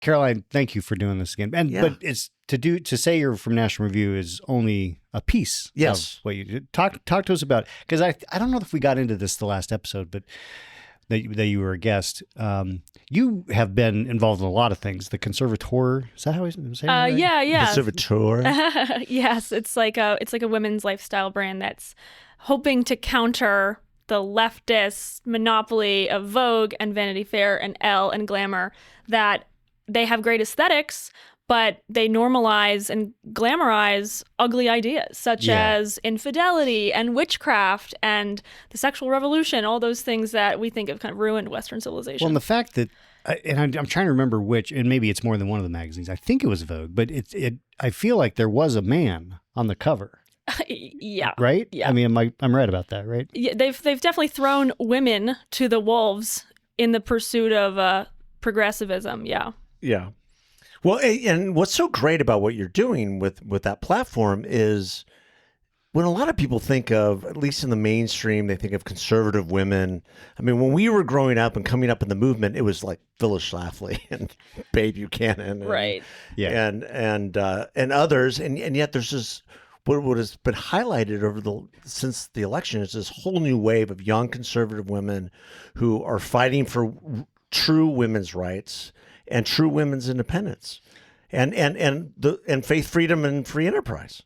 Caroline, thank you for doing this again. And but it's to say you're from National Review is only a piece. Yes. Of what you do. Talk to us about, because I don't know if we got into this the last episode, but that you were a guest. You have been involved in a lot of things. The Conservateur, is that how I'm saying it? Right? Yeah. Conservateur. Yes, it's like a women's lifestyle brand that's hoping to counter the leftist monopoly of Vogue and Vanity Fair and Elle and Glamour, that they have great aesthetics, but they normalize and glamorize ugly ideas such as infidelity and witchcraft and the sexual revolution, all those things that we think have kind of ruined Western civilization. Well, and the fact that, and I'm trying to remember which, and maybe it's more than one of the magazines. I think it was Vogue, but I feel like there was a man on the cover. Yeah. Right? Yeah. I mean, I'm right about that, right? Yeah, they've definitely thrown women to the wolves in the pursuit of progressivism. Yeah. Yeah. Well, and what's so great about what you're doing with that platform is when a lot of people think of, at least in the mainstream, they think of conservative women. I mean, when we were growing up and coming up in the movement, it was like Phyllis Schlafly and Babe Buchanan. Right. Yeah. And others. And yet there's this, what has been highlighted since the election is this whole new wave of young conservative women who are fighting for true women's rights and true women's independence, and faith, freedom, and free enterprise.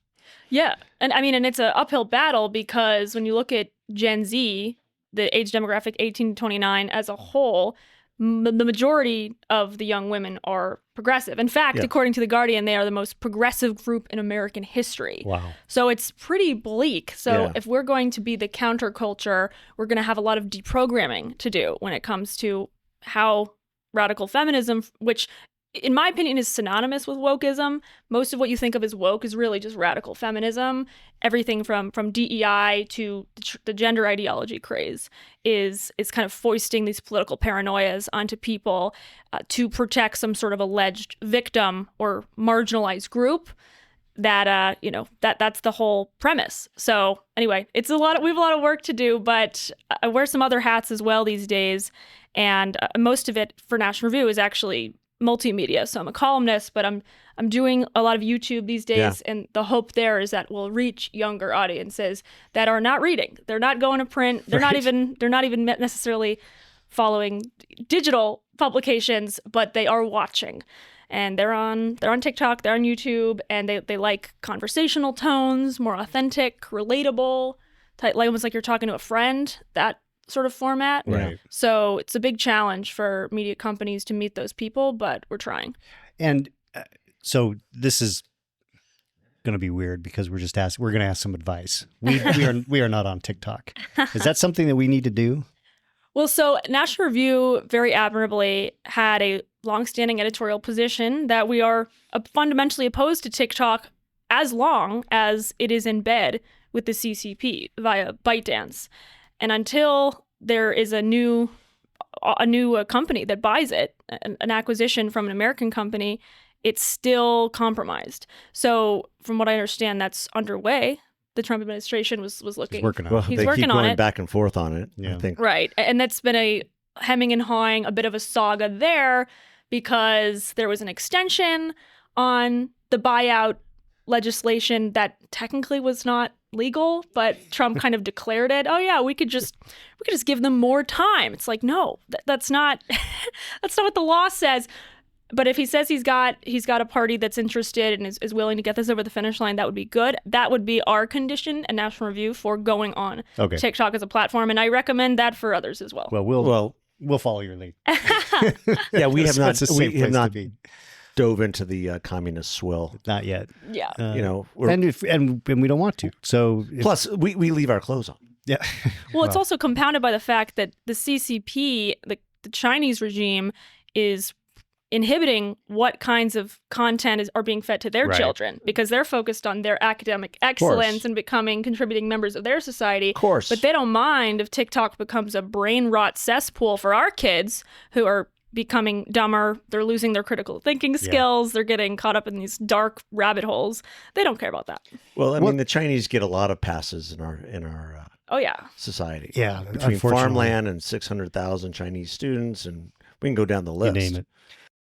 Yeah, and I mean, and it's an uphill battle because when you look at Gen Z, the age demographic 18 to 29 as a whole, the majority of the young women are progressive. In fact, according to The Guardian, they are the most progressive group in American history. Wow. So it's pretty bleak. So if we're going to be the counterculture, we're going to have a lot of deprogramming to do when it comes to how radical feminism, which in my opinion is synonymous with wokeism. Most of what you think of as woke is really just radical feminism. Everything from DEI to the gender ideology craze is kind of foisting these political paranoias onto people to protect some sort of alleged victim or marginalized group. That that's the whole premise. So anyway, we have a lot of work to do, but I wear some other hats as well these days. And most of it for National Review is actually multimedia. So I'm a columnist, but I'm doing a lot of YouTube these days. Yeah. And the hope there is that we'll reach younger audiences that are not reading. They're not going to print. They're not even necessarily following digital publications, but they are watching. And they're on TikTok, they're on YouTube, and they like conversational tones, more authentic, relatable, like almost like you're talking to a friend, that sort of format. Right. So it's a big challenge for media companies to meet those people, but we're trying. And so this is going to be weird because we're going to ask some advice. We are not on TikTok. Is that something that we need to do? Well, so National Review very admirably had a longstanding editorial position that we are fundamentally opposed to TikTok as long as it is in bed with the CCP via ByteDance. And until there is a new company that buys it, an acquisition from an American company, it's still compromised. So from what I understand, that's underway. The Trump administration was looking. He's working on it. They keep going back and forth on it, I think. Right. And that's been a hemming and hawing, a bit of a saga there because there was an extension on the buyout legislation that technically was not legal, but Trump kind of declared it. Oh yeah, we could just give them more time. It's like, no, that's not that's not what the law says. But if he says he's got a party that's interested and is willing to get this over the finish line, that would be good. That would be our condition at National Review for going on TikTok as a platform, and I recommend that for others as well. Well, we'll follow your lead. Yeah, we have not be. Dove into the communist swill. Not yet. Yeah. And we don't want to. So plus we leave our clothes on. Yeah. Well, it's also compounded by the fact that the CCP, the Chinese regime, is inhibiting what kinds of content are being fed to their children because they're focused on their academic excellence and becoming contributing members of their society. Of course. But they don't mind if TikTok becomes a brain rot cesspool for our kids who are becoming dumber. They're losing their critical thinking skills. They're getting caught up in these dark rabbit holes. They don't care about that. Well, I mean, the Chinese get a lot of passes in our society. Yeah, between farmland and 600,000 Chinese students, and we can go down the list. You name it.